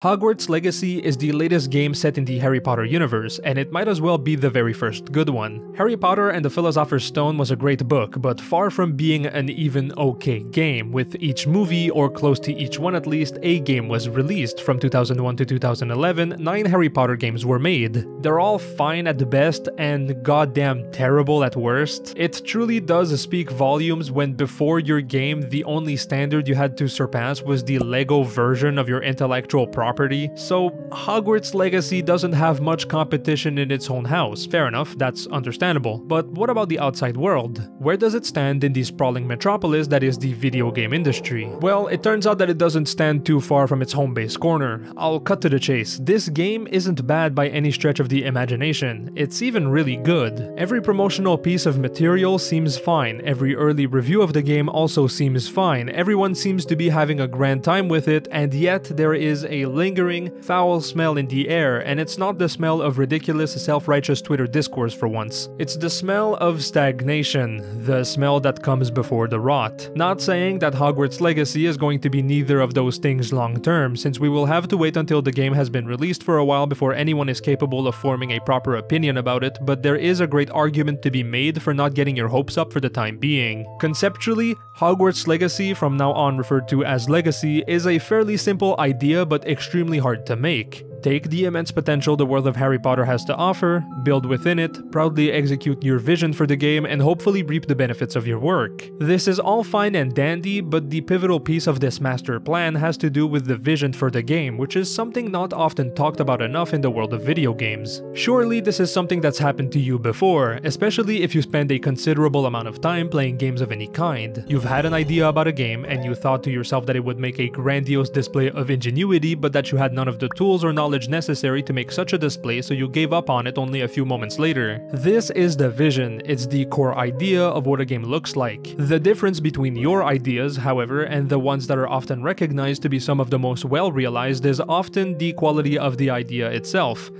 Hogwarts Legacy is the latest game set in the Harry Potter universe, and it might as well be the very first good one. Harry Potter and the Philosopher's Stone was a great book, but far from being an even okay game. With each movie, or close to each one at least, a game was released. From 2001 to 2011, 9 Harry Potter games were made. They're all fine at the best and goddamn terrible at worst. It truly does speak volumes when before your game, the only standard you had to surpass was the Lego version of your intellectual property. So Hogwarts Legacy doesn't have much competition in its own house. Fair enough, that's understandable. But what about the outside world? Where does it stand in the sprawling metropolis that is the video game industry? Well, it turns out that it doesn't stand too far from its home base corner. I'll cut to the chase. This game isn't bad by any stretch of the imagination. It's even really good. Every promotional piece of material seems fine. Every early review of the game also seems fine. Everyone seems to be having a grand time with it, and yet there is a lingering, foul smell in the air, and it's not the smell of ridiculous, self-righteous Twitter discourse for once. It's the smell of stagnation, the smell that comes before the rot. Not saying that Hogwarts Legacy is going to be neither of those things long term, since we will have to wait until the game has been released for a while before anyone is capable of forming a proper opinion about it, but there is a great argument to be made for not getting your hopes up for the time being. Conceptually, Hogwarts Legacy, from now on referred to as Legacy, is a fairly simple idea but extremely hard to make. Take the immense potential the world of Harry Potter has to offer, build within it, proudly execute your vision for the game, and hopefully reap the benefits of your work. This is all fine and dandy, but the pivotal piece of this master plan has to do with the vision for the game, which is something not often talked about enough in the world of video games. Surely this is something that's happened to you before, especially if you spend a considerable amount of time playing games of any kind. You've had an idea about a game, and you thought to yourself that it would make a grandiose display of ingenuity, but that you had none of the tools or knowledge necessary to make such a display, so you gave up on it only a few moments later. This is the vision. It's the core idea of what a game looks like. The difference between your ideas, however, and the ones that are often recognized to be some of the most well-realized is often the quality of the idea itself.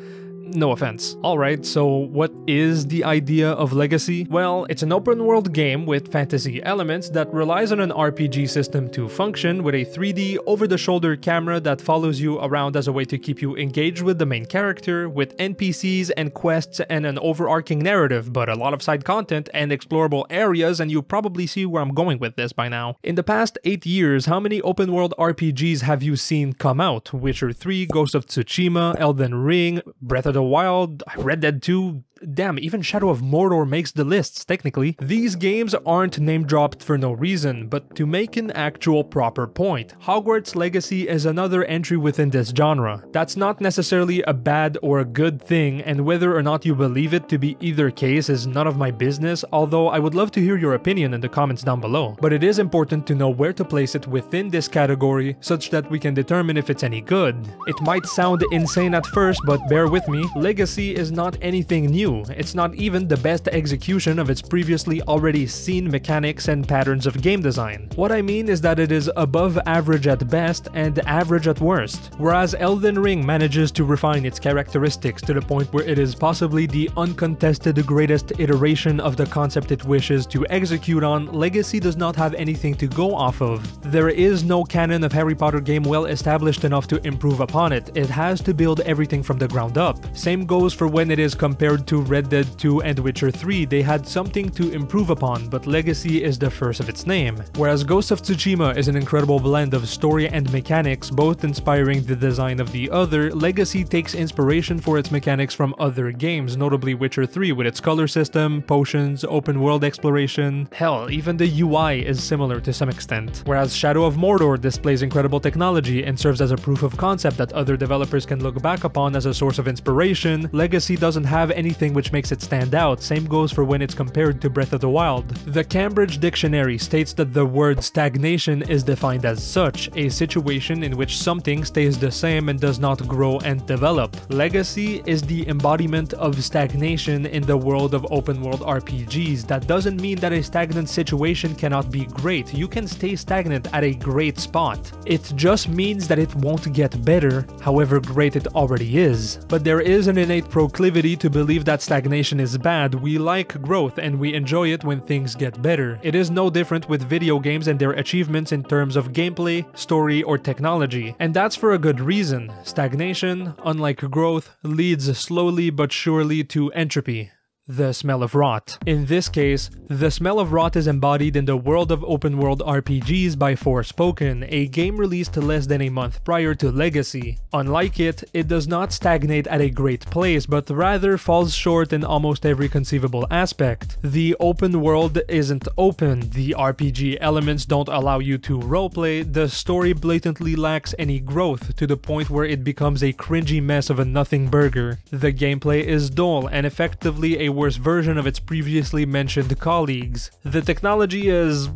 No offense. Alright, so what is the idea of Legacy? Well, it's an open world game with fantasy elements that relies on an RPG system to function, with a 3D over-the-shoulder camera that follows you around as a way to keep you engaged with the main character, with NPCs and quests and an overarching narrative, but a lot of side content and explorable areas, and you probably see where I'm going with this by now. In the past 8 years, how many open world RPGs have you seen come out? Witcher 3, Ghost of Tsushima, Elden Ring, Breath of the Wild, Red Dead 2, damn, even Shadow of Mordor makes the lists, technically. These games aren't name-dropped for no reason, but to make an actual proper point. Hogwarts Legacy is another entry within this genre. That's not necessarily a bad or a good thing, and whether or not you believe it to be either case is none of my business, although I would love to hear your opinion in the comments down below. But it is important to know where to place it within this category, such that we can determine if it's any good. It might sound insane at first, but bear with me, Legacy is not anything new. It's not even the best execution of its previously already seen mechanics and patterns of game design. What I mean is that it is above average at best and average at worst. Whereas Elden Ring manages to refine its characteristics to the point where it is possibly the uncontested greatest iteration of the concept it wishes to execute on, Legacy does not have anything to go off of. There is no canon of Harry Potter game well established enough to improve upon it. It has to build everything from the ground up. Same goes for when it is compared to Red Dead 2 and Witcher 3, they had something to improve upon, but Legacy is the first of its name. Whereas Ghost of Tsushima is an incredible blend of story and mechanics, both inspiring the design of the other, Legacy takes inspiration for its mechanics from other games, notably Witcher 3 with its color system, potions, open world exploration. Hell, even the UI is similar to some extent. Whereas Shadow of Mordor displays incredible technology and serves as a proof of concept that other developers can look back upon as a source of inspiration, Legacy doesn't have anything which makes it stand out. Same goes for when it's compared to Breath of the Wild. The Cambridge Dictionary states that the word stagnation is defined as such, a situation in which something stays the same and does not grow and develop. Legacy is the embodiment of stagnation in the world of open world RPGs. That doesn't mean that a stagnant situation cannot be great. You can stay stagnant at a great spot. It just means that it won't get better, however great it already is. But there is an innate proclivity to believe that stagnation is bad, we like growth and we enjoy it when things get better. It is no different with video games and their achievements in terms of gameplay, story, or technology. And that's for a good reason. Stagnation, unlike growth, leads slowly but surely to entropy. The smell of rot. In this case, the smell of rot is embodied in the world of open-world RPGs by Forspoken, a game released less than a month prior to Legacy. Unlike it, it does not stagnate at a great place, but rather falls short in almost every conceivable aspect. The open world isn't open, the RPG elements don't allow you to roleplay, the story blatantly lacks any growth to the point where it becomes a cringy mess of a nothing burger. The gameplay is dull and effectively a worse version of its previously mentioned colleagues. The technology is...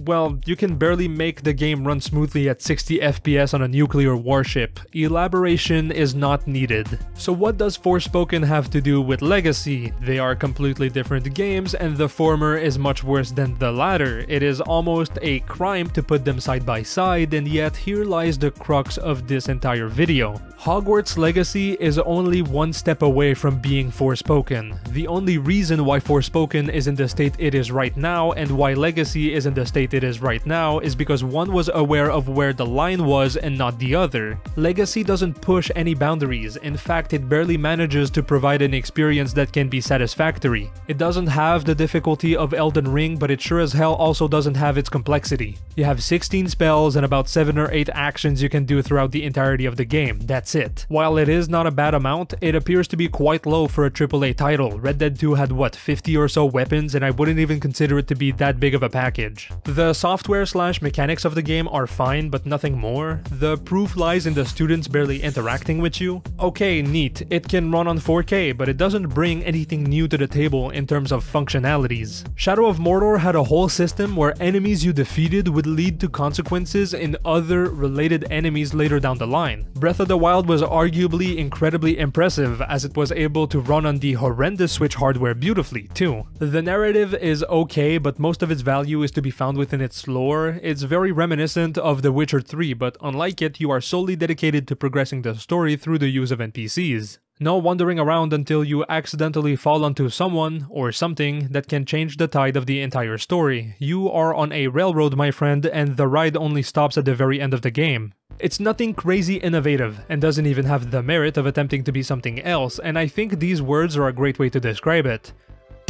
well, you can barely make the game run smoothly at 60 FPS on a nuclear warship. Elaboration is not needed. So what does Forspoken have to do with Legacy? They are completely different games, and the former is much worse than the latter. It is almost a crime to put them side by side, and yet here lies the crux of this entire video. Hogwarts Legacy is only one step away from being Forspoken. The only reason why Forspoken is in the state it is right now and why Legacy is in the state it is right now is because one was aware of where the line was and not the other. Legacy doesn't push any boundaries. In fact, it barely manages to provide an experience that can be satisfactory. It doesn't have the difficulty of Elden Ring, but it sure as hell also doesn't have its complexity. You have 16 spells and about 7 or 8 actions you can do throughout the entirety of the game. That's it. While it is not a bad amount, it appears to be quite low for a AAA title. Red Dead 2 had what, 50 or so weapons, and I wouldn't even consider it to be that big of a package. The software/mechanics of the game are fine, but nothing more. The proof lies in the students barely interacting with you. Okay, neat, it can run on 4K, but it doesn't bring anything new to the table in terms of functionalities. Shadow of Mordor had a whole system where enemies you defeated would lead to consequences in other related enemies later down the line. Breath of the Wild was arguably incredibly impressive, as it was able to run on the horrendous Switch hardware beautifully, too. The narrative is okay, but most of its value is to be found within its lore. It's very reminiscent of The Witcher 3, but unlike it, you are solely dedicated to progressing the story through the use of NPCs. No wandering around until you accidentally fall onto someone or something that can change the tide of the entire story. You are on a railroad, my friend, and the ride only stops at the very end of the game. It's nothing crazy innovative, and doesn't even have the merit of attempting to be something else, and I think these words are a great way to describe it.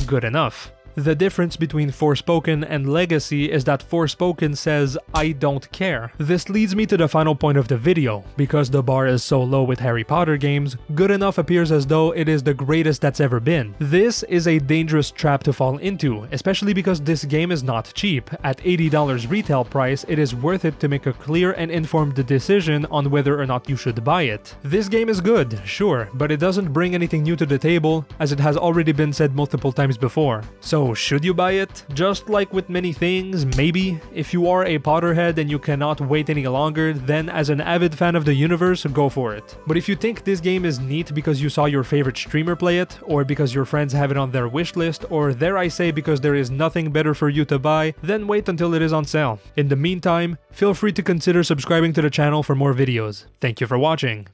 Good enough. The difference between Forspoken and Legacy is that Forspoken says, I don't care. This leads me to the final point of the video. Because the bar is so low with Harry Potter games, Good Enough appears as though it is the greatest that's ever been. This is a dangerous trap to fall into, especially because this game is not cheap. At $80 retail price, it is worth it to make a clear and informed decision on whether or not you should buy it. This game is good, sure, but it doesn't bring anything new to the table, as it has already been said multiple times before. So should you buy it? Just like with many things, maybe. If you are a Potterhead and you cannot wait any longer, then as an avid fan of the universe, go for it. But if you think this game is neat because you saw your favorite streamer play it, or because your friends have it on their wishlist, or dare I say because there is nothing better for you to buy, then wait until it is on sale. In the meantime, feel free to consider subscribing to the channel for more videos. Thank you for watching.